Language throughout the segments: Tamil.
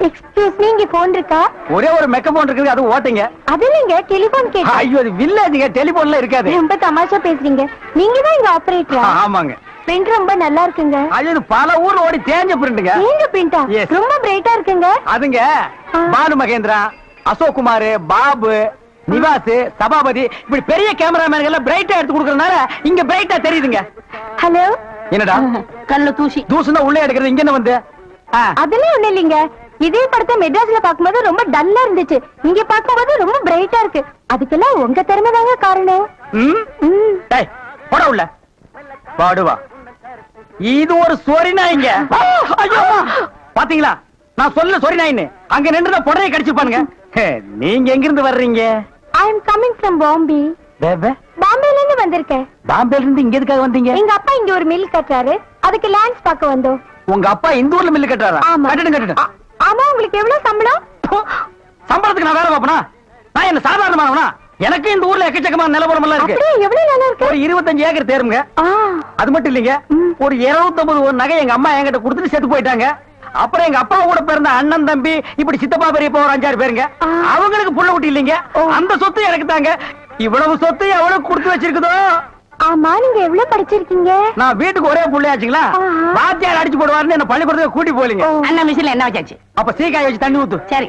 எக்ஸ்கியூஸ் மீ, இங்க போன் இருக்கா? ஒரே ஒரு மெக்க போன் இருக்குது, அது ஓட்டுங்க. அது இல்லைங்க, டெலிபோன் கேட்டேன். ஐயோ, அது வில்லேஜ்ங்க, டெலிபோன்ல இருக்காது. ரொம்ப தமாஷா பேசுறீங்க. நீங்க தான் இங்க ஆபரேட்டரா? ஆமாங்க. பிரிண்ட் ரொம்ப நல்லா இருக்குங்க. அது பல ஊர்ல ஓடி தேஞ்ச பிரிண்ட்ங்க. நீங்க பிரிண்டா? ரொம்ப பிரைட்டா இருக்குங்க. அதுங்க பாலு மகேந்திரா, அசோக் குமார், பாபு, நிவாஸ், சபாபதி இப்படி பெரிய கேமராமேன் எல்லாம் பிரைட்டா எடுத்து கொடுக்கறதுனால இங்க பிரைட்டா தெரியுதுங்க. ஹலோ. என்னடா கல்ல தூசி தூசுனா உள்ளே எடுக்கிறது, இங்க என்ன வந்து? அதெல்லாம் ஒண்ணு இல்லைங்க. இதே படத்தை மெட்ராஸ்ல பாக்கும்போது ரொம்ப டல்லா இருந்துச்சு, இங்க பாக்கும்போது ரொம்ப பிரைட்டா இருக்கு. அதுக்கெல்லாம் உங்க திறமை தாங்க காரணம். போட உள்ள பாடுவா. இது ஒரு சொரி நாய்ங்க. பாத்தீங்களா, நான் சொல்ல சொரி நாயின்னு. அங்க நின்று புடவை கடிச்சுப்பானுங்க. நீங்க எங்க இருந்து வர்றீங்க? ஐ அம் கமிங் ஃப்ரம் பாம்பே. பாம்பேல இருந்து வந்திருக்கேன். பாம்பேல இருந்து இங்க எதுக்காக வந்தீங்க? எங்க அப்பா இங்க ஒரு மில் கட்டுறாரு, அதுக்கு லேண்ட்ஸ் பார்க்க வந்தோம். உங்க அப்பா இந்த ஊர்ல மில் கட்டுறாரா? கட்டணும். ஆமா. உங்களுக்கு எவ்வளவு சம்பளம்? சம்பளத்துக்கு நான் வேலை பார்ப்பனா? நான் என்ன சாதாரணமானவனா? எனக்கு இந்த ஊர்ல எக்கச்சக்கமான நிலவரம் எல்லாம் இருக்கு. எவ்வளவு நிலம் இருக்கு? ஒரு 25 ஏக்கர் தேருங்க. அது மட்டும் இல்லைங்க, ஒரு 250 நகை எங்க அம்மா என்கிட்ட கொடுத்துட்டு செத்து போயிட்டாங்க. அப்புறம் எங்க அப்பா கூட பிறந்த அண்ணன் தம்பி இப்படி சித்தப்பா பெரியப்பா ஒரு 5-6 பேருங்க. அவங்களுக்கு புள்ள குட்டி இல்லைங்க. அந்த சொத்து எனக்கு தாங்க. இவ்வளவு சொத்து எவ்வளவு கொடுத்து வச்சிருக்குதோ. ஆமா, நீங்க எவ்வளவு படிச்சிருக்கீங்க? நான் வீட்டுக்கு ஒரே புள்ளையாச்சுங்களா, வாத்தியார் அடிச்சு போடுவாருன்னு என்ன பள்ளிக்கூடத்துக்கு கூட்டி போலீங்க. அண்ணா மிஷின்ல என்ன வச்சாச்சு? அப்ப சீக்காய் வச்சு தண்ணி ஊத்து. சரி.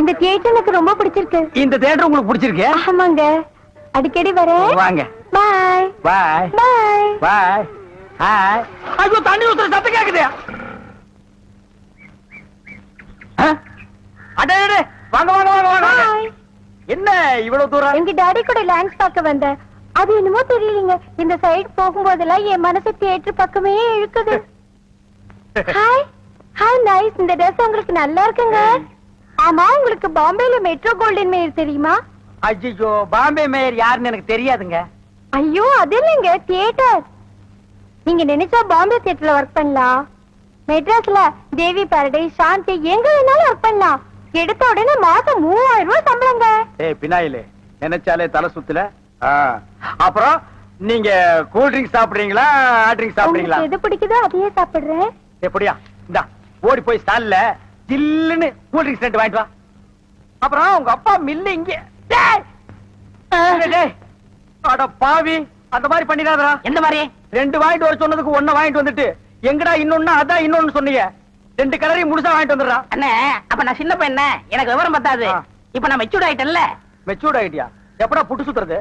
இந்த தியேட்டர் எனக்கு ரொம்ப பிடிச்சிருக்கு. இந்த தியேட்டர் உங்களுக்கு பிடிச்சிருக்கு? ஆமாங்க, அடிக்கடி வரேன். வாங்க. பாய் பாய் பாய் பாய். ஹாய். ஐயோ, தண்ணி ஊத்துற சத்தம் கேக்குது. அடே வாங்க வாங்க வாங்க வாங்க. என்ன இவ்வளவு தூரம்? எங்க டாடி கூட லேண்ட்ஸ் பார்க்க வந்தேன். அது என்னமோ தெரியலீங்க, இந்த சைடு போகும்போதெல்லாம் என் மனசு தியேட்டர் பக்கமே இழுக்குது. Hi hi, nice. இந்த ட்ரெஸ் உங்களுக்கு நல்லா இருக்குங்க. ஆமா, உங்களுக்கு பாம்பேல மெட்ரோ கோல்டன் மேயர் தெரியுமா? ஐயோ, பாம்பே மேயர் யாருன்னு எனக்கு தெரியாதுங்க. ஐயோ, அது இல்லைங்க, தியேட்டர். நீங்க நினைச்சா பாம்பே தியேட்டர்ல ஒர்க் பண்ணலாம். மெட்ராஸ்ல தேவி பாரடைஸ், சாந்தி எங்க வேணாலும் ஒர்க் பண்ணலாம். எடுத்த உடனே மாசம் 3000 ரூபாய் சம்பளங்க. ஏய் பினாயிலே, நினைச்சாலே தலை சுத்துல. அப்புறம் நீங்க கூல் ட்ரிங்க்ஸ் சாப்பிடுறீங்களா, ஹாட் ட்ரிங்க்ஸ் சாப்பிடுறீங்களா? எது பிடிக்குதோ அதையே சாப்பிடுறேன். எப்படியா? இந்தா ஓடி போய் ஸ்டால்ல ஜில்லுன்னு கூல் ட்ரிங்க்ஸ் 2 வாங்கிட்டு வா. அப்புறம் உங்க அப்பா மில்லு இங்க. அட பாவி, அந்த மாதிரி பண்ணிடாதடா. எந்த மாதிரி? 2 வாங்கிட்டு வர சொன்னதுக்கு 1 வாங்கிட்டு வந்துட்டு எங்கடா இன்னொன்னு அதான் இன்னொன்னு சொன்னீங்க. 2 கலரையும் முழுசா வாங்கிட்டு வந்துடுறா. அண்ணே, அப்ப நான் சின்ன பையன், எனக்கு விவரம் பத்தாது. இப்ப நான் மெச்சூர்ட் ஆயிட்டேன்ல. மெச்சூர்ட் ஆயிட்டியா? எப்படா புட்டு சுத்துறது?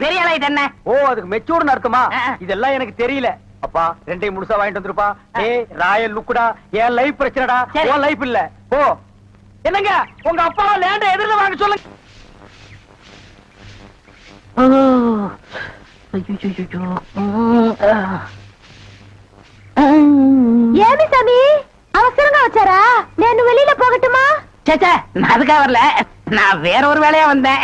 பெரிய ஆள் ஆயிட்டேன். ஓ, அதுக்கு மெச்சூர்னு அர்த்தமா? இதெல்லாம் எனக்கு தெரியல. அப்பா 2 முழுசா வாங்கிட்டு வந்துருப்பா. ஏய் ராயல் லுக்குடா, என் லைஃப் பிரச்சனைடா, உன் லைஃப் இல்ல. ஓ என்னங்க, உங்க அப்பா லேண்ட எதிரில வாங்க சொல்லுங்க. ஏமி சாமி, அவசரங்க வச்சாரா? நான் வெளியில போகட்டுமா? சேச்சே, நான் அதுக்காக வரல, நான் வேற ஒரு வேலையா வந்தேன்.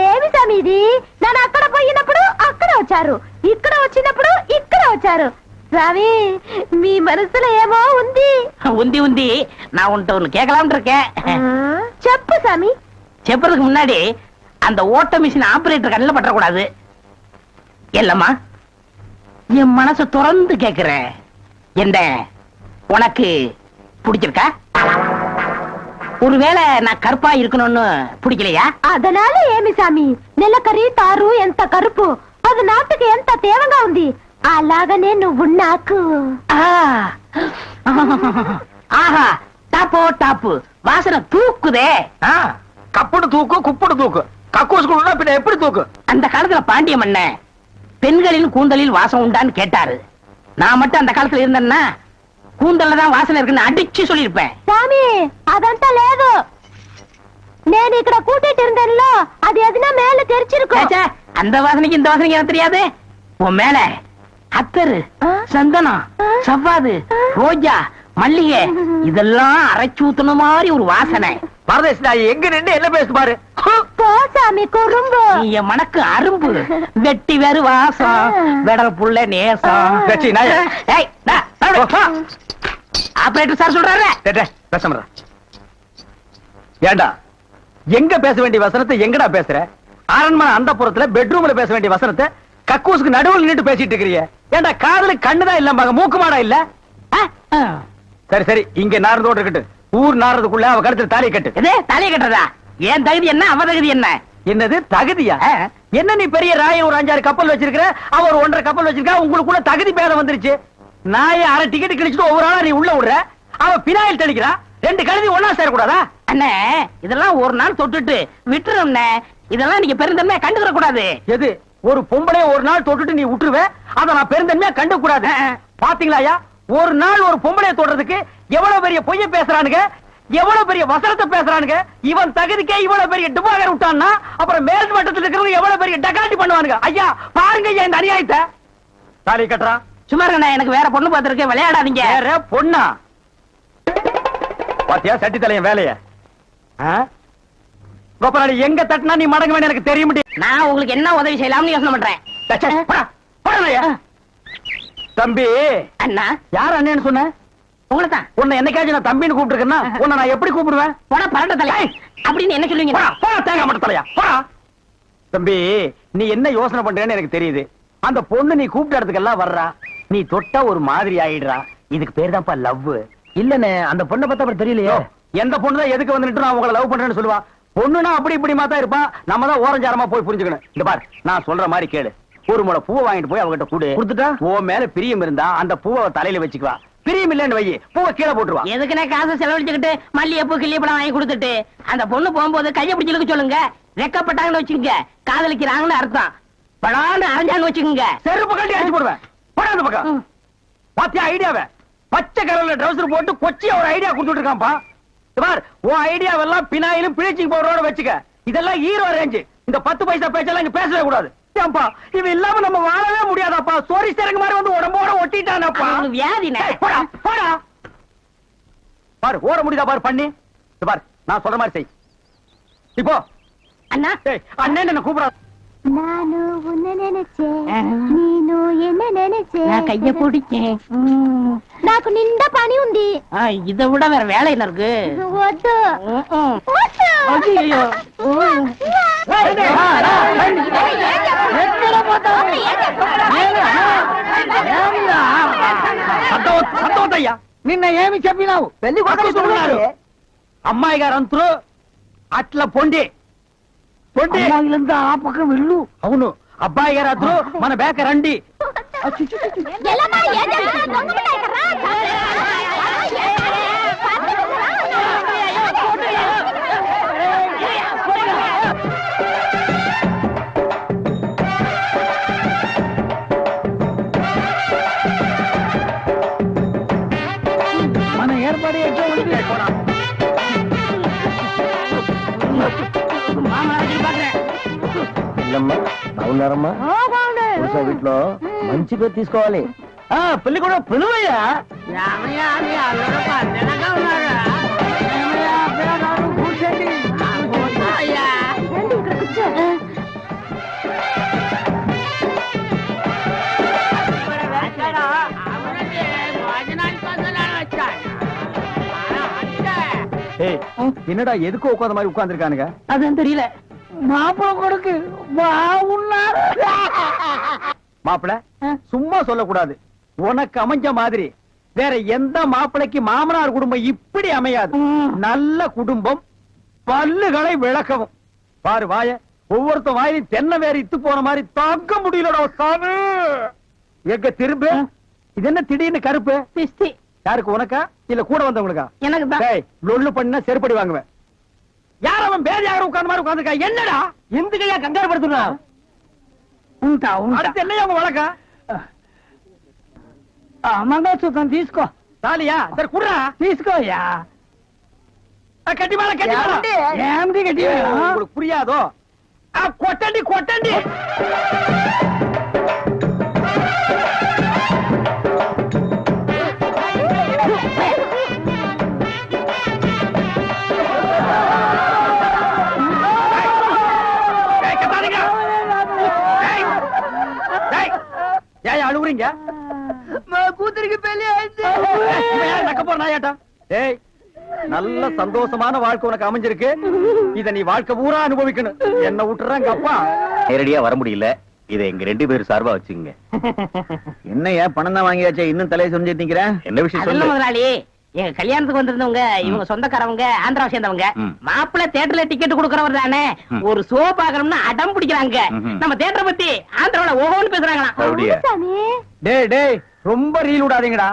ఏమి సమీది నన్ను అక్కడ పోయినప్పుడు అక్కడ వచ్చారు, ఇక్కడ వచ్చినప్పుడు ఇక్కడ వచ్చారు. சாமி, మీ మనసులో ఏమో ఉంది. உந்தி உந்தி நான் உன்கிட்ட ஒண்ணு கேட்கலாம்னு இருக்கேன். చెప్పు சாமி. செப்புறதுக்கு முன்னாடி அந்த ஓட்ட மிஷின் ஆபரேட்டர் கண்ணில் பற்றக்கூடாது. இல்லம்மா, என் மனசு திறந்து கேக்குறேன். என்ன உனக்கு பிடிச்சிருக்கா? ஒருவேளை நான் கருப்பா இருக்கணும்னு பிடிக்கலையா? அதனால ఏమి సామి, నెలకరి తారు ఎంత కరుపు, అది నాటుకి ఎంత తేవగా ఉంది. అలాగనే నువ్వు నాకు. ஆஹா, டாப்போ டாப்பு, வாசனை தூக்குதே. கப்புடு தூக்கு, குப்புடு தூக்கு, கக்கூஸ் குடுனா பின்ன எப்படி தூக்கு? அந்த காலத்துல பாண்டிய மன்னன் பெண்களின் கூந்தலில் வாசம் உண்டான்னு கேட்டாரு. நான் மட்டும் அந்த காலத்துல இருந்தேன்னா கூந்தல்ல தான் வாசனை இருக்குன்னு அடிச்சு சொல்லிருப்பேன். சாமி, అదంతా లేదు. నేను ఇక్కడ కూటిட்டு இருந்தேன்ல, அது எதுனா மேல தெரிச்சிருக்கும். அந்த வாசனைக்கு இந்த வாசனைக்கு எனக்கு தெரியாது. உன் மேல அத்தரு, சந்தனம், சவ்வாது, ரோஜா, மல்லிகை இதெல்லாம் அரைச்சு ஊத்துன மாதிரி ஒரு வாசனை. பரதேசி நாய், எங்க நின்று என்ன பேசு பாரு. போ சாமி, குறும்பு. நீ என் மனக்கு அரும்பு, வெட்டி வேறு வாசம், வெடல் புள்ள நேசம். ஆபரேட்டர் சார் சொல்றாரு. பேச ஏண்டா, எங்க பேச வேண்டிய வசனத்தை எங்கடா பேசுற? அரண்மனை அந்த புறத்துல பெட்ரூம்ல பேச வேண்டிய வசனத்தை கக்கூசுக்கு நடுவில் நின்னுட்டு பேசிட்டு இருக்கிறீங்க. ஏண்டா காதுல கண்ணுதான் இல்லம்பாங்க, மூக்கு மாடா இல்ல? சரி சரி, இங்க நாரதோட இருக்கட்டும். ஊர் நாரதுக்குள்ள அவ கழுத்துல தாலியை கட்டு. எது தலையை கட்டுறதா? ஏன் தகுதி என்ன, அவ தகுதி என்ன? என்னது தகுதியா? என்ன நீ பெரிய ராய ஒரு 5-6 கப்பல் வச்சிருக்கிற, அவ ஒரு 1.5 கப்பல் வச்சிருக்கா, உங்களுக்குள்ள தகுதி பேதம் வந்துருச்சு. நாய அரை டிக்கெட் கிழிச்சிட்டு ஒவ்வொரு ஆளா நீ உள்ள விடுற, அவ பினாயில் தெளிக்கிறா. 2 கழுதி ஒன்னா சேரக்கூடாதா? அண்ணே இதெல்லாம் ஒரு நாள் தொட்டுட்டு விட்டுரும். இதெல்லாம் நீங்க பெருந்தன்மையா கண்டுக்கிற கூடாது. எது ஒரு பொம்பளைய ஒரு நாள் தொட்டுட்டு நீ விட்டுருவே, அத நான் பெருந்தன்மையா கண்டு கூடாது. பாத்தீங்களாயா, ஒரு நாள் ஒரு பொம்பளைய தொடுறதுக்கு எவ்வளவு பெரிய பொய்ய பேசுறானுங்க, எவ்வளவு பெரிய வசனத்தை பேசுறானுங்க. இவன் தகுதிக்கே இவ்வளவு பெரிய டிபாகர் விட்டான்னா அப்புறம் மேல் மட்டத்தில் இருக்கிறவங்க எவ்வளவு பெரிய டகாட்டி பண்ணுவானுங்க. ஐயா பாருங்க ஐயா இந்த அநியாயத்தை. தாலி கட்டுறா. சும்மா இருங்கண்ணா, எனக்கு வேற பொண்ணு பார்த்திருக்கேன், விளையாடாதீங்க. வேற பொண்ணா? பாத்தியா சட்டி தலையன் வேலைய? கோபாலி எங்க தட்டினா நீ மடங்க வேணும் எனக்கு தெரிய முடியும். நான் உங்களுக்கு என்ன உதவி செய்யலாம்னு யோசனை பண்றேன். தம்பி. அண்ணா. யார் அண்ணன்னு சொன்ன? உங்களை தான். உன்னை என்னைக்காச்சும் நான் தம்பின்னு கூப்பிட்டுருக்கேன்னா உன்னை நான் எப்படி கூப்பிடுவேன்? போடா பரட்ட தலை அப்படின்னு என்ன சொல்லுவீங்க? போடா தேங்காய் மட்டும் தலையா போடா. தம்பி நீ என்ன யோசனை பண்றேன்னு எனக்கு தெரியுது. அந்த பொண்ணு நீ கூப்பிட்ட இடத்துக்கெல்லாம் வர்றா, நீ தொட்டா ஒரு மாதிரி ஆயிடுறா. இதுக்கு பேர் தான்ப்பா லவ். இல்லன்னு அந்த பொண்ணை பார்த்தா அப்புறம் தெரியலையோ. எந்த பொண்ணு தான் எதுக்கு வந்துட்டு நான் உங்களை லவ் பண்றேன்னு சொல்லுவா. பொண்ணுனா அப்படி இப்படி மாத்தா இருப்பா. நம்ம தான் ஓரஞ்சாரமா போய் புரிஞ்சுக்கணும். இந்த பார் நான் சொல்ற மாதிரி கேளு. ஒரு முளை பூவை வாங்கிட்டு போய் அவகிட்ட கொடுத்துட்டா உன் மேல பிரியம் இருந்தா அந்த பூவை தலையில வச்சுக்குவா. பிரியம் இல்லன்னு வை, பூவை கீழே போட்டுருவா. எதுக்குன்னா காசு செலவழிச்சுக்கிட்டு மல்லிகைப்பூ கிள்ளிப்பழம் வாங்கி கொடுத்துட்டு அந்த பொண்ணு போகும்போது கையை பிடிச்சு இழுக்க சொல்லுங்க. ரெக்கப்பட்டாங்கன்னு வச்சுக்கோங்க, காதலிக்கிறாங்கன்னு அர்த்தம். படான்னு அரைஞ்சான்னு வச்சுக்கோங்க, செருப்பு கட்டி அடிச்சு போடுவேன். போடா அந்த பக்கம். பாத்தியா ஐடியாவை? பச்சை கலர்ல ட்ரவுசர் போட்டு கொச்சியா ஒரு ஐடியா கொடுத்துட்டு இருக்கான்ப்பா. உன் ஐடியாவெல்லாம் பினாயிலும் பிளீச்சிங் பவுடரோட வச்சுக்க. இதெல்லாம் ஹீரோ ரேஞ்சு. இந்த 10 பைசா பேச்செல்லாம் இங்க பேசவே கூடாது. இவன் இல்லாம நம்ம வாழவே முடியாதாப்பா. சோரி சேரங்க மாதிரி வந்து உடம்போட ஒட்டிட்டானப்பா. வியாதி போடா போடா. பாரு ஓட முடியுதா பாரு பண்ணி. பாரு நான் சொல்ற மாதிரி செய். இப்போ அண்ணா அண்ணன் என்ன கூப்பிடா. நானு உன்னை நினைச்சேன், நீனு என்ன நினைச்சேன். நான் கைய பிடிச்சேன். నాకు నిండా పని ఉంది. இதை விட வேற வேலை என்ன இருக்கு? వద్దు. ஐயோ సంతోషయ్యా నిన్న ఏమి చెప్పినావు? పెళ్లి కొడుకున్నారు అమ్మాయి గారు అంతరు అట్లా పొండి పొండి ఆ పక్క వెళ్ళు. అవును అబ్బాయి గారు అద్దరు మన బేక రండి. ఎల్లమ్మా ఏం చేస్తున్నావు? దొంగముండా ఇక్కడ రా. మన ఏర్పడి బాగున్నారమ్మా? వీటిలో మంచి పేరు తీసుకోవాలి. పెళ్లి కూడా పిలువయ్యా. என்னடா எதுக்கு உட்கார்ந்த மாதிரி உட்கார்ந்துருக்கானுங்க? அதுவும் தெரியல. மாப்பிள கொடுக்கு மாப்பிள சும்மா சொல்லக்கூடாது. உனக்கு அமைஞ்ச மாதிரி வேற எந்த மாப்பிளைக்கு மாமனார் குடும்பம் இப்படி அமையாது. நல்ல குடும்பம், பல்லுகளை விளக்கவும். பாரு வாய, ஒவ்வொருத்த வாயிலும் தென்னை வேற இத்து போன மாதிரி தாக்க முடியலடா சாமி. எங்க திரும்ப இது என்ன திடீர்னு கருப்பு? பிஸ்தி. யாருக்கு, உனக்கா இல்ல கூட வந்தவங்களுக்கா? எனக்கு தான். லொல்லு பண்ண செருப்படி வாங்குவேன். யார் அவன் பேதியாக உட்கார்ந்த மாதிரி உட்கார்ந்துருக்கா? என்னடா எந்துக்கையா கங்காரு படுத்துனா? அடுத்து என்னையா உங்க வழக்கா? మంగళసూత్రం తీసుకో. తాలియా సరే కుర్రా తీసుకోయా. కట్టి మేళ కట్టి మేళ ఏమిటి కట్టి మేళ పురియాదో కొట్టండి కొట్టండి. ஏன் அழுகுறீங்க? கூத்துருக்கு பெரிய நக்க போற நாயாட்டா. ஏய் நல்ல சந்தோஷமான வாழ்க்கை உனக்கு அமைஞ்சிருக்கு. இத நீ வாழ்க்கை பூரா அனுபவிக்கணும். என்ன விட்டுறாங்க அப்பா. நேரடியா வர முடியல, இதை எங்க 2 பேரும் சார்பா வச்சுங்க. என்னையா பணம் தான் வாங்கியாச்சே இன்னும் தலையை சொரிஞ்சிட்டு நிக்கிறேன்? என்ன விஷயம் அதெல்லாம் சொல்லு. முதலாளி, எங்க கல்யாணத்துக்கு வந்திருந்தவங்க இவங்க சொந்தக்காரவங்க, ஆந்திராவை சேர்ந்தவங்க. மாப்பிள்ளை தியேட்டர்ல டிக்கெட் கொடுக்கறவர் தானே, ஒரு ஷோ பாக்கணும்னு அடம் பிடிக்கிறாங்க. நம்ம தியேட்டரை பத்தி ஆந்திராவில ஓஹோன்னு பேசுறாங்களாம். அப்படியா? டேய் டேய் ரொம்ப ரீல் விடாதீங்கடா.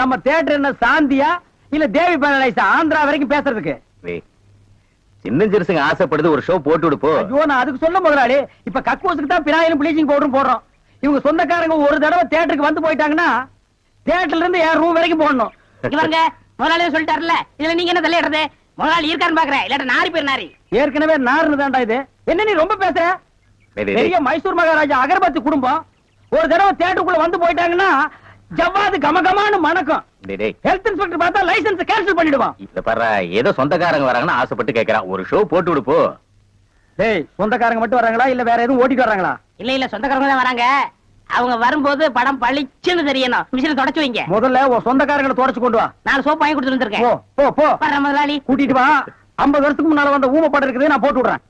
நம்ம தியேட்டர் என்ன சாந்தியா இல்ல தேவி பேரலைஸா ஆந்திரா வரைக்கும் பேசுறதுக்கு? சின்ன சிறுசுங்க ஆசைப்படுது, ஒரு ஷோ போட்டு விடுப்போ. ஐயோ நான் அதுக்கு சொல்ல முதலாளி, இப்ப கக்கூசுக்கு தான் பினாயிலும் ப்ளீச்சிங் பவுடரும் போடுறோம். இவங்க சொந்தக்காரங்க ஒரு தடவை தியேட்டருக்கு வந்து போயிட்டாங்கன்னா தியேட்டர்ல இருந்து என் ரூம் வரைக்கும் போடணும். இவங்க முதலாளியே சொல்லிட்டாருல, இதுல நீங்க என்ன தலையிடுறது? முதலாளி இருக்கான்னு பாக்குறேன், இல்லாட்ட நாரி பேர் நாரி. ஏற்கனவே நார்னு தான்டா இது. என்ன நீ ரொம்ப பேசுற? பெரிய மைசூர் மகாராஜா அகர்பத்தி குடும்பம் ஒரு தடவை தியேட்டருக்குள்ள வந்து போயிட்டாங்கன்னா ஜவ்வாது கமகமான்னு மணக்கும். ஹெல்த் இன்ஸ்பெக்டர் பார்த்தா லைசென்ஸ் கேன்சல் பண்ணிடுவான். இத பாரு, ஏதோ சொந்தக்காரங்க வராங்கன்னு ஆசைப்பட்டு கேக்குறான், ஒரு ஷோ போட்டு விடுப்போ. டேய் சொந்தக்காரங்க மட்டும் வராங்களா இல்ல வேற எதுவும் ஓட்டிட்டு வராங்களா? இல்ல சொந்தக்காரங்க தான் வராங்க. அவங்க வரும்போது படம் பளிச்சுன்னு தெரியணும். மிஷினை தொடச்சு வைங்க. முதல்ல உன் சொந்தக்காரங்களை தொடச்சு கொண்டு வா. 4 சோப்பு வாங்கி கொடுத்துட்டு வந்திருக்கேன். போ போ போ. முதலாளி கூட்டிட்டு வா. 50 வருஷத்துக்கு முன்னால வந்த ஊமை படம் இருக்குது, நான் போட்டு விடுறேன்.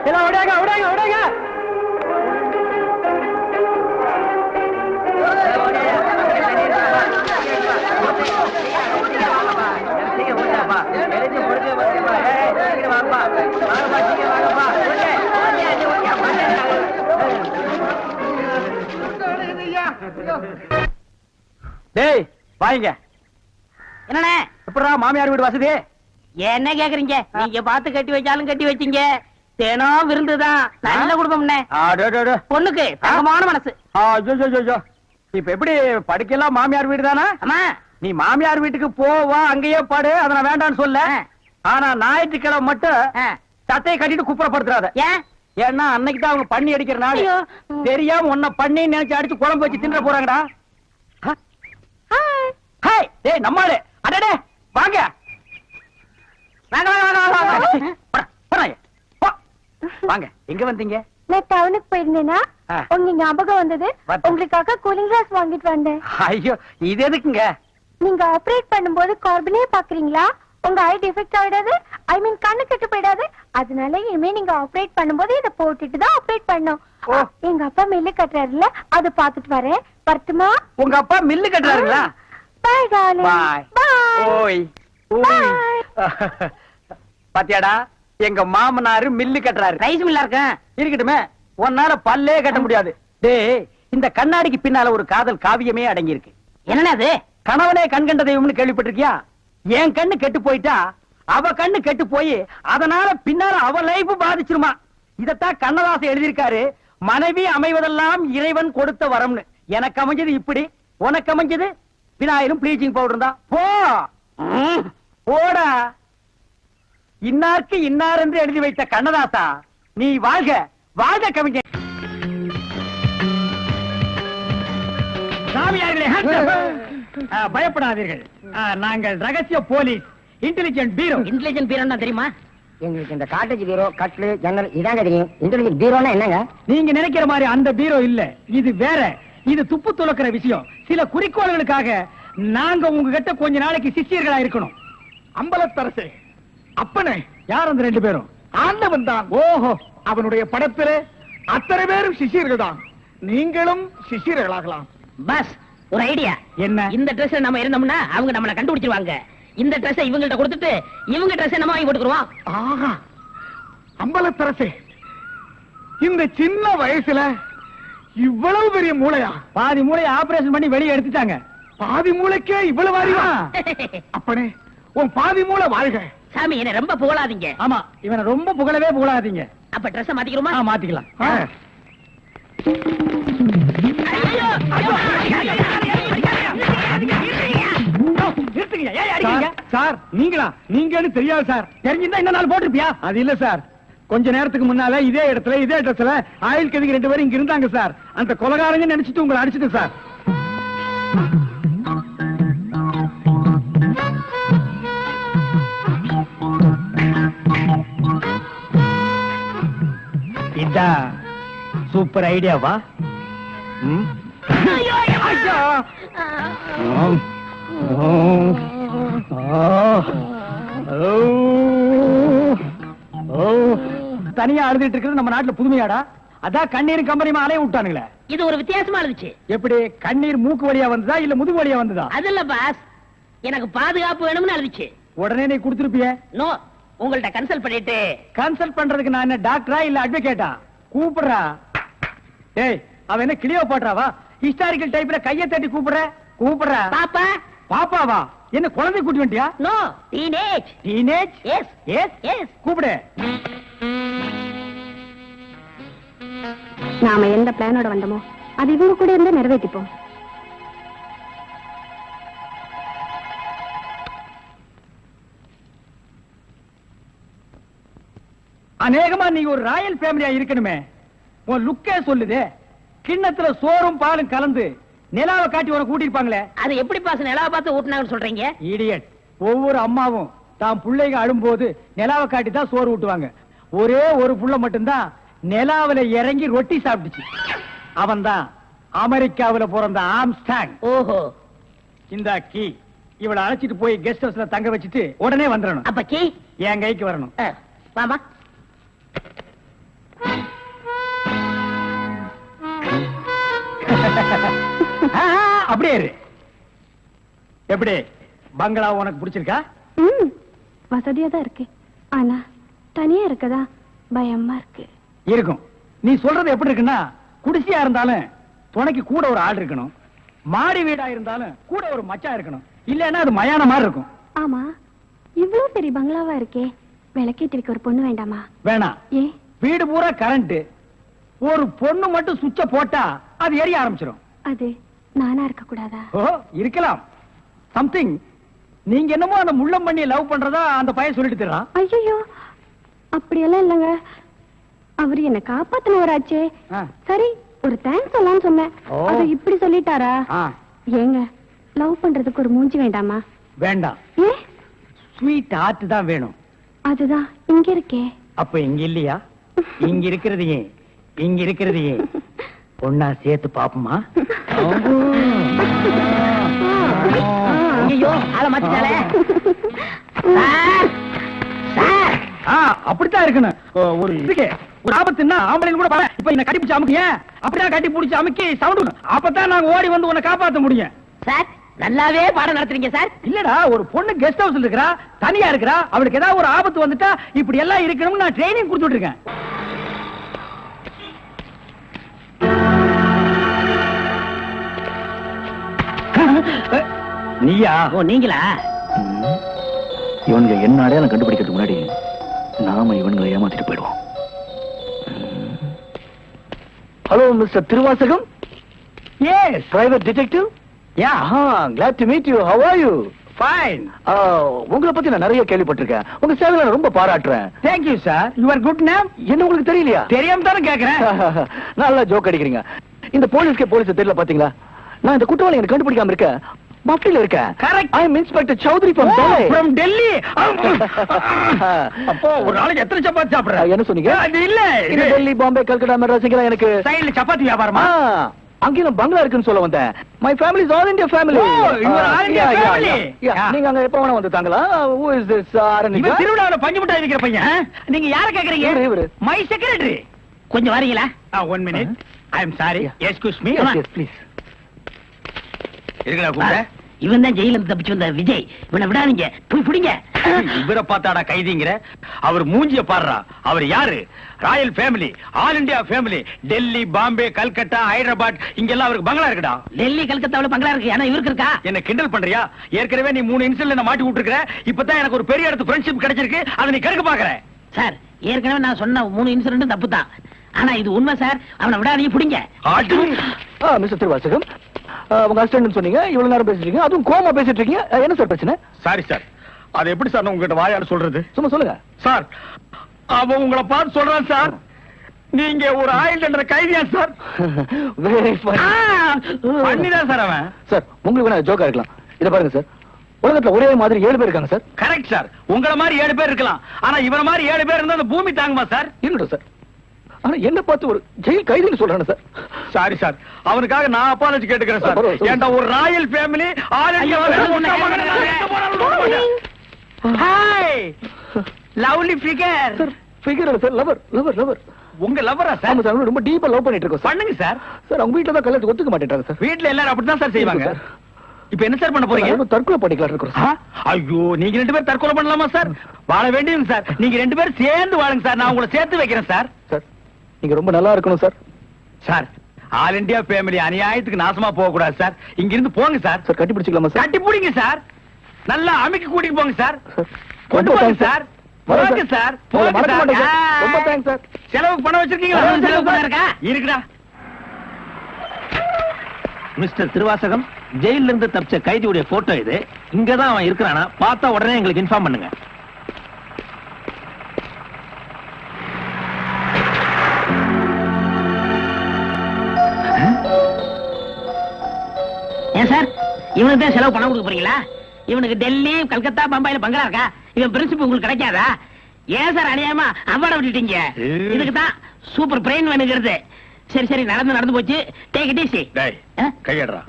எல்லாம் ஓடாங்க ஓடாங்க ஓடாங்க. டேய் வாங்க. என்னண்ணே எப்படா மாமியார் வீடு வசதி? என்ன கேக்குறீங்க? நீங்க பார்த்து கட்டி வச்சாலும் கட்டி வச்சீங்க. தேனோ விருந்துதான். நல்ல குடும்பம்னே. பொண்ணுக்கு தங்கமான மனசு. இப்ப எப்படி படிக்கலாம்? மாமியார் வீடு தானே? ஆமா. நீ மாமியார் வீட்டுக்கு போவா, அங்கேயே பாடு, அதை நான் வேண்டான்னு சொல்ல. ஆனா ஞாயிற்றுக்கிழமை மட்டும் சட்டையை கட்டிட்டு குப்புறப்படுத்துறாத. ஏன்? ஏன்னா அன்னைக்கு தான் அவங்க பண்ணி அடிக்கிற நாள். தெரியாம உன்னை பண்ணி நினைச்சு அடிச்சு குழம்பு வச்சு தின்ற போறாங்கடா. ஹாய் டேய் நம்மாளே. அடடே வாங்க வாங்க வாங்க வாங்க வாங்க. எங்க வந்தீங்க? நான் டவுனுக்கு போயிருந்தேனா உங்க ஞாபகம் வந்தது. வந்து. உங்களுக்காக கூலிங் கிளாஸ் வாங்கிட்டு வந்தேன். ஐயோ இது எதுக்குங்க? நீங்க ஆபரேட் பண்ணும்போது கார்பனே பாக்குறீங்களா? உங்க ஐ டிஃபெக்ட் ஆயிடாது, ஐ மீன் கண்ணு கெட்டு போயிடாது. அதனால இனிமே நீங்க ஆபரேட் பண்ணும்போது இத போட்டுட்டு தான் ஆபரேட் பண்ணும். எங்க அப்பா மில்லு கட்டுறாருல, அது பாத்துட்டு வரேன். வரட்டுமா? உங்க அப்பா மில்லு கட்டுறாருங்களா? Bye darling. பை. ஓய் ஓய். பாத்தியாடா எங்க மாமனாரு மில்லு கட்டுறாரு. ரைஸ் மில்லா இருக்கேன். இருக்கட்டுமே, உன்னால பல்லே கட்ட முடியாது. டேய் இந்த கண்ணாடிக்கு பின்னால ஒரு காதல் காவியமே அடங்கி இருக்கு. என்னன்னா அது? கணவனே கண் கண்ட தெய்வம்னு கேள்விப்பட்டிருக்கியா? என் கண்ணு கெட்டு போயிட்டா அவ கண்ணு கெட்டு போய் அதனால பின்னால அவ லைஃப் பாதிச்சிருமா. இதத்தான் கண்ணதாசன் எழுதியிருக்காரு, மனைவி அமைவதெல்லாம் இறைவன் கொடுத்த வரம்னு. எனக்கு அமைஞ்சது இப்படி, உனக்கு அமைஞ்சது பினாயிலும் ப்ளீச்சிங் பவுடர் தான். போ போடா. இன்னாருக்கு இன்னார் என்று எழுதி வைத்த கண்ணதாசா, நீ வாழ்க வாழ்க கவிஞர். சாமியார்களே பயப்படாதீர்கள், நாங்கள் ரகசிய போலீஸ், இன்டெலிஜென்ட் பீரோ. இன்டெலிஜென்ட் பீரோன்னா தெரியுமா? எங்களுக்கு இந்த காட்டேஜ் பீரோ, கட்லு, ஜன்னல் இதாங்க தெரியும். இன்டெலிஜென்ட் பீரோனா என்னங்க? நீங்க நினைக்கிற மாதிரி அந்த பீரோ இல்ல, இது வேற. இது துப்பு துலக்கிற விஷயம். சில குறிக்கோள்களுக்காக நாங்க உங்ககிட்ட கொஞ்ச நாளைக்கு சிஷ்யர்களா இருக்கணும். அம்பலத்தரசே, அப்பனே, யார் அந்த 2 பேரும்? ஆண்டவன் தான். ஓஹோ, அவனுடைய படத்திலே அத்தனை பேரும் சிஷியர்கள் தான். நீங்களும் சிஷியர்களாகலாம். பஸ் ஒரு ஐடியா. என்ன? இந்த ட்ரெஸ் நம்ம இருந்தோம்னா அவங்க நம்மள கண்டுபிடிச்சிருவாங்க. இந்த ட்ரெஸ் இவங்கள்ட்ட கொடுத்துட்டு இவங்க ட்ரெஸ் நம்ம வாங்கி போட்டுக்குருவோம். ஆஹா, அம்பலத்தரசே, இந்த சின்ன வயசுல இவ்வளவு பெரிய மூளையா? பாதி மூளையை ஆபரேஷன் பண்ணி வெளியே எடுத்துட்டாங்க. பாதி மூளைக்கே இவ்வளவு அறிவா? அப்பனே உன் பாதி மூளை வாழ்க. சாமி என்ன ரொம்ப புகழாதீங்க. ஆமா, இவனை ரொம்ப புகழவே புகழாதீங்க. அப்ப ட்ரெஸ் மாத்திக்கிறோமா? மாத்திக்கலாம். நிறுத்துங்க. ஏன் அடிக்கிறீங்க? சார் நீங்களா? நீங்கன்னு தெரியாது சார். தெரிஞ்சிருந்தா இந்த நாள் போட்டிருப்பியா? அது இல்ல சார், கொஞ்ச நேரத்துக்கு முன்னால இதே இடத்துல இதே ட்ரெஸ்ல ஆயில் கதிக்கு 2 பேரும் இங்க இருந்தாங்க சார். அந்த கொலகாரங்க நினைச்சிட்டு உங்களை அடிச்சிட்டு சார். இதான் சூப்பர் ஐடியாவா? தனியா அழுதுட்டு இருக்கிறது நம்ம நாட்டுல புதுமையாடா? அதான் கண்ணீர் கம்பெனி அலைய விட்டானுங்களே. இது ஒரு வித்தியாசமா இருந்துச்சு. எப்படி கண்ணீர் மூக்கு வழியா வந்ததா இல்ல முதுகு வழியா வந்ததா? அது இல்ல பாஸ், எனக்கு பாதுகாப்பு வேணும்னு அழுதுச்சு. உடனே நீ கொடுத்திருப்பிய. நோ, உங்கள்ட்ட கன்சல்ட் பண்ணிட்டு. கன்சல்ட் பண்றதுக்கு நான் என்ன டாக்டரா இல்ல அட்வொகேட்டா? கூப்பிடுறா. ஏய், அவ என்ன கிளியோபாட்ராவா? ஹிஸ்டாரிக்கல் டைப்ல கையை தட்டி கூப்பிடுறா. பாப்பா. பாப்பாவா? என்ன குழந்தை கூட்டி வந்துட்டியா? No, teenage. Teenage? Yes yes yes. கூப்பிடு. நாம எந்த பிளானோட வந்தோமோ அது இவங்க கூட இருந்து நிறைவேற்றிப்போம். அநேகமா நீ ஒரு ராயல் ஃபேமிலியா இருக்கணுமே. உன் லுக்கே சொல்லுதே. கிண்ணத்துல சோறும் பாலும் கலந்து நிலாவை காட்டி உனக்கு கூட்டிருப்பாங்களே. அது எப்படி பாஸ் நிலாவை பார்த்து ஊட்டினாங்கன்னு சொல்றீங்க? இடியட். ஒவ்வொரு அம்மாவும் தான் பிள்ளைங்க அழும்போது நிலாவை காட்டி தான் சோறு ஊட்டுவாங்க. ஒரே ஒரு புள்ள மட்டும்தான் நிலாவில இறங்கி ரொட்டி சாப்பிட்டுச்சு. அவன் தான் அமெரிக்காவில பிறந்த ஆம்ஸ்டாங். ஓஹோ. இந்த கீ இவளை அழைச்சிட்டு போய் கெஸ்ட் ஹவுஸ்ல தங்க வச்சுட்டு உடனே வந்துடணும். அப்ப கீ என் கைக்கு வரணும். வாமா. அப்படியே இரு. எப்படி பங்களா உனக்கு பிடிச்சிருக்கா? வசதியா தான் இருக்கு, ஆனா தனியா இருக்கதா பயமா இருக்கு. இருக்கும். நீ சொல்றது எப்படி இருக்குன்னா, குடிசையா இருந்தாலும் துணைக்கு கூட ஒரு ஆள் இருக்கணும், மாடி வீடா இருந்தாலும் கூட ஒரு மச்சான் இருக்கணும். இல்லன்னா அது மயான மாதிரி இருக்கும். ஆமா, இவ்வளவு பெரிய பங்களாவா இருக்கே, விளக்கேற்றி வைக்க ஒரு பொண்ணு வேண்டாமா? வேணாம். ஏன்? வீடு பூரா கரண்ட், ஒரு பொண்ணு மட்டும் சுவிட்ச போட்டா அது எரிய ஆரம்பிச்சிடும். அது நானா இருக்க கூடாதா? ஓ, இருக்கலாம். சம்திங். நீங்க என்னமோ அந்த முள்ளம் பண்ணி லவ் பண்றதா அந்த பையன் சொல்லிட்டு தர்றான். ஐயோ, அப்படியெல்லாம் இல்லங்க. அவரு என்ன காப்பாத்தினவராச்சே. சரி, ஒரு தேங்க்ஸ் சொல்லலாம்னு சொன்னேன். ஓ. அது இப்படி சொல்லிட்டாரா? ஏங்க, லவ் பண்றதுக்கு ஒரு மூஞ்சி வேண்டாமா? வேண்டாம். ஏ, ஸ்வீட் ஹார்ட் தான் வேணும். அதுதான் இங்க இருக்கே. அப்ப இங்க இல்லையா? இங்க இருக்கிறது ஏன், இங்க இருக்கிறது ஏன் பொண்ணா சேர்த்து பாப்போமா? ஐயோ, ஆள மாத்திட்டாளே. அப்படித்தான் இருக்கணும். ஒரு இதுக்கு ஒரு ஆபத்துன்னா ஆம்பளைங்க கூட பாரு. இப்ப என்ன கட்டி பிடிச்சு அமுக்கிய, அப்படியே கட்டி பிடிச்சு அமுக்கி சவுண்ட், அப்பதான் நாங்க ஓடி வந்து உன்னை காப்பாத்த முடியும். சார், நல்லாவே பாடம் நடத்துறீங்க சார். இல்லடா, ஒரு பொண்ணு கெஸ்ட் ஹவுஸ்ல இருக்கறா, தனியா இருக்கறா, அவளுக்கு ஏதாவது ஒரு ஆபத்து வந்துட்டா இப்படி எல்லாம் இருக்கணும்னு நான் ட்ரைனிங் கொடுத்துட்டு இருக்கேன். நீயா? ஓ, நீங்களா? இவனுங்க என்ன அடையாளம் கண்டுபிடிக்கிறதுக்கு முன்னாடி நாம இவனுங்களை ஏமாத்திட்டு போயிடுவோம். Hello mister Thiruvasagam. Yes, private detective. Yeah, glad to meet you. How are you? fine. உங்களை பத்தி நான் நிறைய கேள்விப்பட்டிருக்கேன். உங்க சேவையை நான் ரொம்ப பாராட்டுறேன். Thank you sir. Your good name? என்ன உங்களுக்கு தெரியலையா? தெரியாம தானே கேக்குறேன். நல்லா ஜோக் அடிக்கிறீங்க. இந்த போலீஸ்க்கு போலீஸ் தெரியல பாத்தீங்களா? நான் இந்த குற்றவாளி எனக்கு கண்டுபிடிக்காம இருக்கேன். மஃப்டில இருக்கேன். Correct. I am Inspector Chowdhury from Delhi. From Delhi. அப்போ ஒரு நாளைக்கு எத்தனை சப்பாத்தி சாப்பிடுற? என்ன சொன்னீங்க? அது இல்ல, இந்த டெல்லி, பாம்பே, கல்கட்டா, மெட்ராஸ் இங்கெல்லாம் எனக்கு சைடுல சப்பாத்தி வியாபாரமா? அங்கேயும் பங்களா இருக்குன்னு சொல்ல வந்தேன். My family is all India family. Oh, you are all India family. நீங்க அங்க எப்ப வேணா வந்து தாங்களா? Who is this? இவன் திருவிழாவுல பஞ்சு மிட்டாய் விக்கிற பையன். நீங்க யார கேக்குறீங்க? இவரு. My secretary. கொஞ்சம் வரீங்களா? 1 minute. I am sorry. Excuse me. Yes, yes, please. இருக்கடா கூப்பிட. இவன் தான் ஜெயில இருந்து தப்பிச்சு வந்த விஜய். இவனை விடாதீங்க, போய் பிடிங்க. இவரை பார்த்தாடா கைதிங்கிற? அவர் மூஞ்சிய பாடுறா. அவர் யாரு? Royal family, all India family. Delhi, Bombay, Calcutta, Hyderabad, இங்கெல்லாம் அவருக்கு பங்களா இருக்குடா. டெல்லி கல்கத்தாவுல பங்களா இருக்கு, ஆனா இவருக்கு இருக்கா? என்ன கிண்டல் பண்றியா? ஏற்கனவே நீ 3 இன்சிடென்ட்ல என்ன மாட்டி விட்டுருக்க. இப்பதான் எனக்கு ஒரு பெரிய இடத்து ஃப்ரெண்ட்ஷிப் கிடைச்சிருக்கு. அதை நீ கெடுக்க பாக்குற. சார், ஏற்கனவே நான் சொன்ன 3 இன்சிடென்ட் தப்பு தான். ஆனா இது உண்மை சார். அவனை விடாதீங்க, பிடிங்க. மிஸ்டர் திருவாசகம், உங்க அசிஸ்டன்ட் சொன்னீங்க, இவ்வளவு நேரம் பேசிட்டு இருக்கீங்க, அதுவும் கோமா பேசிட்டு இருக்கீங்க. என்ன சார் பிரச்சனை? சாரி சார், அது எப்படி சார் உங்ககிட்ட வாயால சொல்றது? சும்மா சொல்லுங்க சார். அவன் உங்களை பார்த்து சொல்றான் சார், நீங்க ஒரு ஆயில் என்ற கைதியா சார்? வெரி பண்ணிதான் சார் அவன். சார், உங்களுக்கு வேணா ஜோக்கா இருக்கலாம். இத பாருங்க சார், உலகத்துல ஒரே மாதிரி 7 பேர் இருக்காங்க சார். கரெக்ட் சார், உங்களை மாதிரி 7 பேர் இருக்கலாம். ஆனா இவன மாதிரி 7 பேர் இருந்தா அந்த பூமி தாங்குமா சார்? இருக்கட்டும் சார், ஆனா என்ன பார்த்து ஒரு ஜெயில் கைதின்னு சொல்றானே சார். சாரி சார், அவனுக்காக நான் அப்பாலஜி கேட்டுக்கிறேன் சார். பரவாயில்ல. ஏன்டா ஒரு Royal family, all India hi lovely figure. Sir, figure இல்ல சார், லவர் லவர் லவர். உங்க லவ்வரா ஆமா சார்? சார், ரொம்ப டீப்பா லவ் பண்ணிட்டு இருக்கோம் சார். பண்ணுங்க சார். சார், அவங்க வீட்ல தான் கல்யாணத்துக்கு ஒத்துக்க மாட்டேன்றாங்க சார். வீட்ல எல்லாரும் அப்படிதான் சார் செய்வாங்க. சார். இப்ப என்ன சார் பண்ண போறீங்க? நாங்க தற்கொலை பண்ணிக்கலாம் இருக்கோம் ஆ? சார். ஐயோ, நீங்க 2 பேரும் தற்கொலை பண்ணலாமா சார்? வாழ வேண்டியது சார். நீங்க 2 பேரும் சேர்ந்து வாழுங்க சார். நான் உங்களை சேர்த்து வைக்கிறேன் சார். சார், நீங்க ரொம்ப நல்லா இருக்கணும் sir. Sir, all India family அநியாயத்துக்கு நாசமா போக கூடாது சார். இங்க இருந்து போங்க சார். சார், கட்டி பிடிச்சிக்கலாமா சார்? கட்டி பிடிங்க சார். நல்லா அமுக்கி கூட்டிட்டு போங்க சார். சார், கொண்டு ரொம்ப போங்க thanks சார். வரேன் போங்க சார். உங்களை போங்க மறக்க மாட்டேன் சார். சார். ரொம்ப தேங்க்ஸ் சார். செலவுக்கு பணம் வச்சிருக்கீங்களா? செலவு பணம் இருக்கா? இருக்குடா. மிஸ்டர் திருவாசகம், ஜெயில இருந்து தப்பிச்ச கைதியுடைய போட்டோ இது. இங்கதான் அவன் இருக்கிறானா? பார்த்தா உடனே எங்களுக்கு இன்ஃபார்ம் பண்ணுங்க. ஏன் சார், இவனுக்கு தான் செலவு பணம் கொடுக்க போறீங்களா? இவனுக்கு டெல்லி, கல்கத்தா, பம்பாயில பங்களா இருக்கா? இவன் பிரின்சிபல் உங்களுக்கு கிடைக்காதா? ஏன் சார் அநியாயமா அவார்ட விட்டுட்டீங்க? இதுக்கு தான் சூப்பர் பிரெயின் வேணுங்கிறது. சரி சரி, நடந்து போச்சு. Take it easy. டேய், கையடுறா.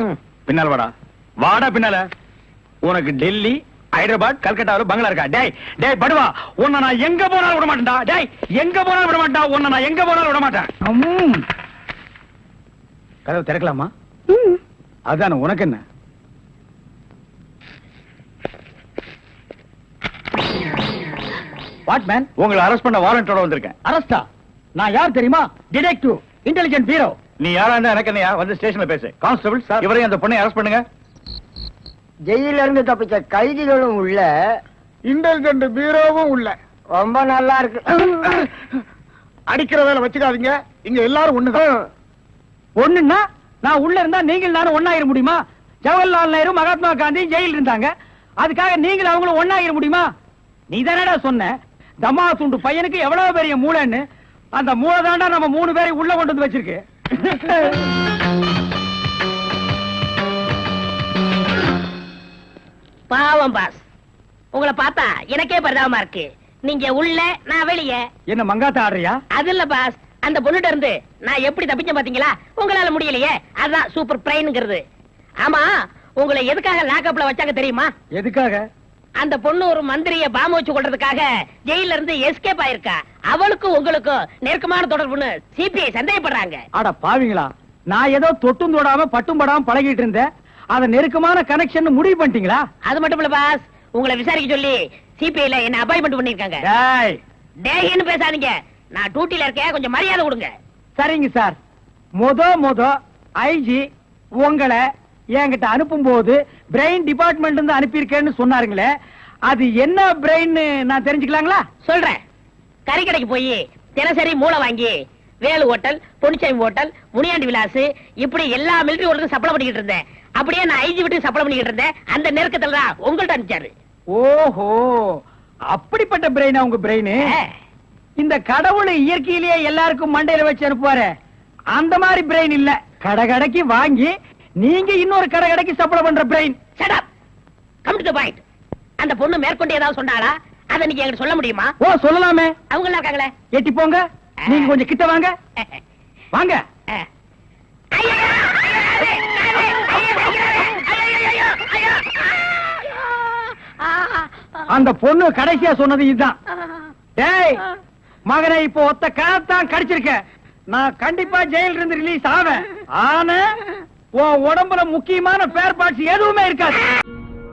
பின்னால வாடா. வாடா பின்னால. உனக்கு டெல்லி, ஹைதராபாத், கல்கட்டாவில் பங்களா இருக்கா? டேய் டேய் படுவா, உன்னை நான் எங்க போனாலும் விட மாட்டேன்டா. டேய், எங்க போனாலும் விட மாட்டா. உன்னை நான் எங்க போனாலும் விட மாட்டேன். கதவு திறக்கலாமா? அதான, உனக்கு என்ன? What man? உங்களை அரெஸ்ட் பண்ண வாரண்டோட வந்திருக்கேன். அரஸ்டா? நான் யார் தெரியுமா? Detective, intelligent bureau. நீ யாரா இருந்தா எனக்கு என்னையா? வந்து ஸ்டேஷன்ல பேசு. கான்ஸ்டபிள் சார், இவரையும் அந்த பொண்ணை அரெஸ்ட் பண்ணுங்க. ஜெயில இருந்து தப்பிச்ச கைதிகளும் உள்ள, இன்டெலிஜென்ட் பீரோவும் உள்ள. ரொம்ப நல்லா இருக்கு. அடிக்கிற வேலை வச்சுக்காதீங்க. இங்க எல்லாரும் ஒண்ணுதான். ஒண்ணுன்னா நான் உள்ள இருந்தா நீங்கள் நானும் ஒண்ணாயிர முடியுமா? ஜவஹர்லால் நேரு, மகாத்மா காந்தி ஜெயில இருந்தாங்க. அதுக்காக நீங்கள் அவங்களும் ஒண்ணாயிர முடியுமா? நீ தானடா சொன்ன தமா துண்டு பையனுக்கு எவ்வளவு பெரிய மூளைன்னு. அந்த மூளை தாண்டா நம்ம 3 பேரை உள்ள கொண்டு வந்து வச்சிருக்கு. பாவம் பாஸ், உங்களை பார்த்தா எனக்கே பரிதாபமா இருக்கு. நீங்க உள்ள, நான் வெளியே. என்ன மங்காத்த ஆடுறியா? அது இல்ல பாஸ், அந்த பொண்ணுட்ட இருந்து நான் எப்படி தப்பிச்சேன் பாத்தீங்களா? உங்களால முடியலையே, அதான் சூப்பர் பிரெயின்ங்கிறது. ஆமா, உங்களை எதுக்காக லாக்அப்ல வச்சாங்க தெரியுமா? எதுக்காக? அந்த பொண்ணு ஒரு மந்திரிய பாம்பு வச்சு கொள்றதுக்காக ஜெயில இருந்து எஸ்கேப் ஆயிருக்கா. அவளுக்கும் உங்களுக்கும் நெருக்கமான தொடர்புன்னு சிபிஐ சந்தேகப்படுறாங்க. அட பாவிங்களா, நான் ஏதோ தொட்டும் தொடாம பட்டும் படாம பழகிட்டு இருந்தேன். அத நெருக்கமான கனெக்ஷன் முடிவு பண்ணிட்டீங்களா? அது மட்டும் இல்ல பாஸ், உங்களை விசாரிக்க சொல்லி சிபிஐல என்ன அப்பாயின்மெண்ட் பண்ணிருக்காங்க. டேய், டேய்னு பேசாதீங்க, நான் டியூட்டில இருக்கேன், கொஞ்சம் மரியாதை கொடுங்க. சரிங்க சார். மொத ஐஜி உங்களை என்கிட்ட அனுப்பும் போது பிரெயின் டிபார்ட்மெண்ட் இருந்து அனுப்பியிருக்கேன்னு சொன்னாருங்களே, அது என்ன பிரெயின் நான் தெரிஞ்சுக்கலாங்களா? சொல்றேன். கறிக்கடைக்கு போய் தினசரி மூளை வாங்கி வேலு ஹோட்டல், பொன்னிச்சாமி ஹோட்டல், முனியாண்டி விலாஸ், இப்படி எல்லா மிலிட்டரி ஹோட்டலுக்கும் சப்ளை பண்ணிக்கிட்டு இருந்தேன். அப்படியே நான் ஐஜி விட்டு சப்ளை பண்ணிக்கிட்டு இருந்தேன். அந்த நெருக்கத்துல தான் உங்கள்ட்ட அனுப்பிச்சாரு. ஓஹோ, அப்படிப்பட்ட பிரெயினா உங்க பிரெயின்? இந்த கடவுள் இயற்கையிலேயே எல்லாருக்கும் மண்டையில வச்சு அனுப்புவாரு, அந்த மாதிரி பிரெயின் இல்ல. கடைக்கு வாங்கி நீங்க இன்னொரு கடைக்கு சப்ளை பண்ற brain. Shut up. Come to the point. அந்த பொண்ணு மேற்கொண்டு ஏதாவது சொன்னாளா? அத நீங்க என்கிட்ட சொல்ல முடியுமா? ஓ, சொல்லலாமே. அவங்க எல்லாம் இருக்காங்களே. எட்டி போங்க, நீங்க கொஞ்சம் கிட்ட வாங்க. வாங்க. அந்த பொண்ணு கடைசியா சொன்னது இதுதான். டேய் மகனை, இப்போ ஒத்த கணத்தான் கடிச்சிருக்க. நான் கண்டிப்பா ஜெயில இருந்து ரிலீஸ் ஆவேன். ஆனா உன் உடம்புல முக்கியமான பேர் பார்ட்ஸ் எதுவுமே இருக்காது